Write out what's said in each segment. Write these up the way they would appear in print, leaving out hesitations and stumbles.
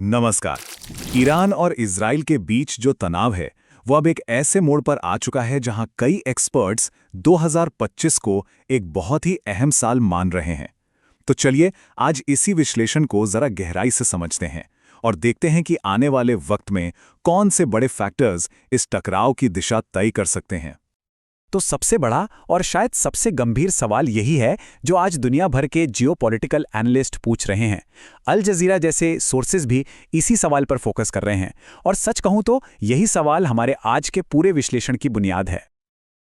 नमस्कार। ईरान और इजराइल के बीच जो तनाव है वो अब एक ऐसे मोड़ पर आ चुका है जहां कई एक्सपर्ट्स 2025 को एक बहुत ही अहम साल मान रहे हैं। तो चलिए आज इसी विश्लेषण को जरा गहराई से समझते हैं और देखते हैं कि आने वाले वक्त में कौन से बड़े फैक्टर्स इस टकराव की दिशा तय कर सकते हैं। तो सबसे बड़ा और शायद सबसे गंभीर सवाल यही है जो आज दुनिया भर के जियोपॉलिटिकल एनालिस्ट पूछ रहे हैं। अल जजीरा जैसे सोर्सेज भी इसी सवाल पर फोकस कर रहे हैं और सच कहूं तो यही सवाल हमारे आज के पूरे विश्लेषण की बुनियाद है।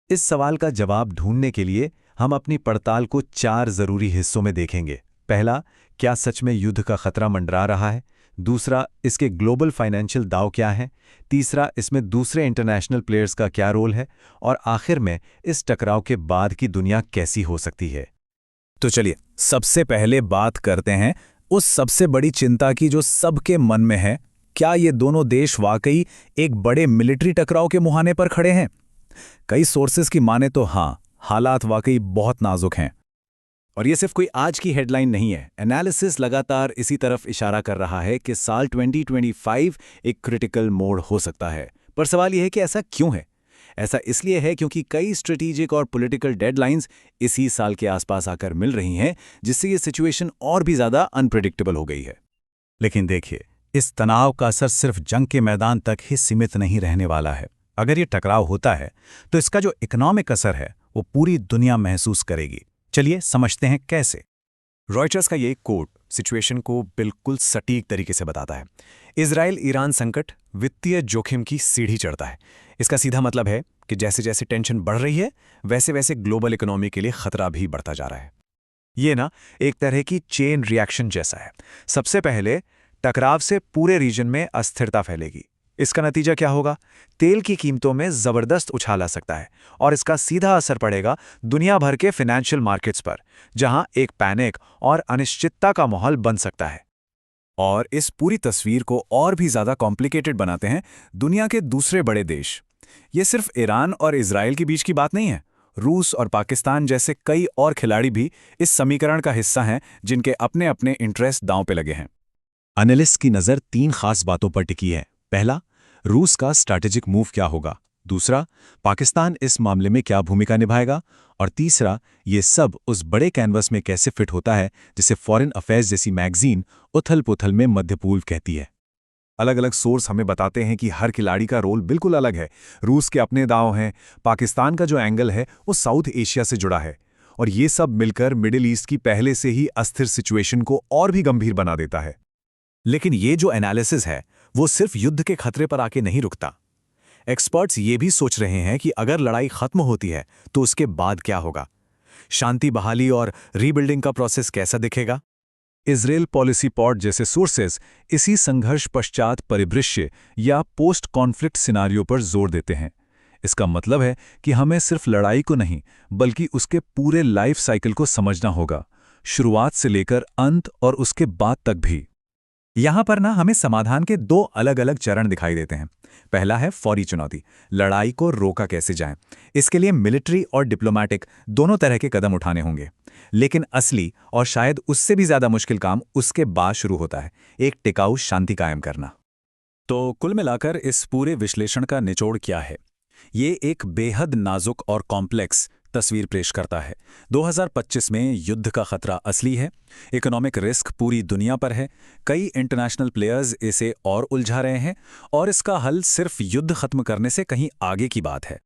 इस सवाल का जवाब ढूंढने के लिए हम अपनी पड़ताल को 4 जरूरी हिस्सों में देखेंगे। पहला, क्या सच में युद्ध का खतरा मंडरा रहा है? दूसरा, इसके ग्लोबल फाइनेंशियल दांव क्या हैं? तीसरा, इसमें दूसरे इंटरनेशनल प्लेयर्स का क्या रोल है? और आखिर में इस टकराव के बाद की दुनिया कैसी हो सकती है? तो चलिए सबसे पहले बात करते हैं उस सबसे बड़ी चिंता की जो सबके मन में है। क्या ये दोनों देश वाकई एक बड़े मिलिट्री टकराव के मुहाने पर खड़े हैं? कई सोर्सेस की माने तो हाँ, हालात वाकई बहुत नाजुक हैं। और ये सिर्फ कोई आज की हेडलाइन नहीं है। एनालिसिस लगातार इसी तरफ इशारा कर रहा है कि साल 2025 एक क्रिटिकल मोड़ हो सकता है। पर सवाल यह है कि ऐसा क्यों है? ऐसा इसलिए है क्योंकि कई स्ट्रेटेजिक और पॉलिटिकल डेडलाइंस इसी साल के आसपास आकर मिल रही हैं, जिससे ये सिचुएशन और भी ज़्यादा अनप्रेडिक्टेबल हो गई है। लेकिन देखिए, इस तनाव का असर सिर्फ जंग के मैदान तक ही सीमित नहीं रहने वाला है। अगर ये टकराव होता है तो इसका जो इकोनॉमिक असर है वो पूरी दुनिया महसूस करेगी। चलिए समझते हैं कैसे। रॉयटर्स का ये कोट सिचुएशन को बिल्कुल सटीक तरीके से बताता है। इजराइल ईरान संकट वित्तीय जोखिम की सीढ़ी चढ़ता है। इसका सीधा मतलब है कि जैसे जैसे टेंशन बढ़ रही है वैसे वैसे ग्लोबल इकोनॉमी के लिए खतरा भी बढ़ता जा रहा है। ये ना एक तरह की चेन रिएक्शन जैसा है। सबसे पहले टकराव से पूरे रीजन में अस्थिरता फैलेगी। इसका नतीजा क्या होगा? तेल की कीमतों में जबरदस्त उछाल आ सकता है और इसका सीधा असर पड़ेगा दुनिया भर के फाइनेंशियल मार्केट्स पर, जहां एक पैनिक और अनिश्चितता का माहौल बन सकता है। और इस पूरी तस्वीर को और भी ज्यादा कॉम्प्लिकेटेड बनाते हैं दुनिया के दूसरे बड़े देश। ये सिर्फ ईरान और इजराइल के बीच की बात नहीं है। रूस और पाकिस्तान जैसे कई और खिलाड़ी भी इस समीकरण का हिस्सा हैं, जिनके अपने अपने इंटरेस्ट दांव पे लगे हैं। एनालिस्ट की नज़र 3 खास बातों पर टिकी है। पहला, रूस का स्ट्रैटेजिक मूव क्या होगा? दूसरा, पाकिस्तान इस मामले में क्या भूमिका निभाएगा? और तीसरा, ये सब उस बड़े कैनवस में कैसे फिट होता है जिसे फॉरेन अफेयर्स जैसी मैगजीन उथल-पुथल में मध्य पूर्व कहती है। अलग अलग सोर्स हमें बताते हैं कि हर खिलाड़ी का रोल बिल्कुल अलग है। रूस के अपने दांव हैं, पाकिस्तान का जो एंगल है वो साउथ एशिया से जुड़ा है, और ये सब मिलकर मिडिल ईस्ट की पहले से ही अस्थिर सिचुएशन को और भी गंभीर बना देता है। लेकिन ये जो एनालिसिस है वो सिर्फ युद्ध के खतरे पर आके नहीं रुकता। एक्सपर्ट्स ये भी सोच रहे हैं कि अगर लड़ाई खत्म होती है तो उसके बाद क्या होगा? शांति बहाली और रीबिल्डिंग का प्रोसेस कैसा दिखेगा? इजराइल पॉलिसी पॉट जैसे सोर्सेस इसी संघर्ष पश्चात परिदृश्य या पोस्ट कॉन्फ्लिक्ट सिनारियो पर जोर देते हैं। इसका मतलब है कि हमें सिर्फ लड़ाई को नहीं बल्कि उसके पूरे लाइफ साइकिल को समझना होगा, शुरुआत से लेकर अंत और उसके बाद तक भी। यहां पर ना हमें समाधान के 2 अलग अलग चरण दिखाई देते हैं। पहला है फौरी चुनौती, लड़ाई को रोका कैसे जाए। इसके लिए मिलिट्री और डिप्लोमैटिक दोनों तरह के कदम उठाने होंगे। लेकिन असली और शायद उससे भी ज्यादा मुश्किल काम उसके बाद शुरू होता है, एक टिकाऊ शांति कायम करना। तो कुल मिलाकर इस पूरे विश्लेषण का निचोड़ क्या है? ये एक बेहद नाजुक और कॉम्प्लेक्स तस्वीर पेश करता है। 2025 में युद्ध का खतरा असली है, इकोनॉमिक रिस्क पूरी दुनिया पर है, कई इंटरनेशनल प्लेयर्स इसे और उलझा रहे हैं, और इसका हल सिर्फ युद्ध खत्म करने से कहीं आगे की बात है।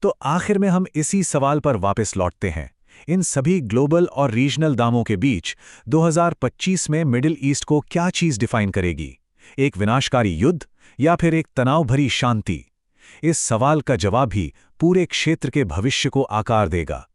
तो आखिर में हम इसी सवाल पर वापस लौटते हैं। इन सभी ग्लोबल और रीजनल दामों के बीच 2025 में मिडिल ईस्ट को क्या चीज डिफाइन करेगी? एक विनाशकारी युद्ध या फिर एक तनाव भरी शांति? इस सवाल का जवाब ही पूरे क्षेत्र के भविष्य को आकार देगा।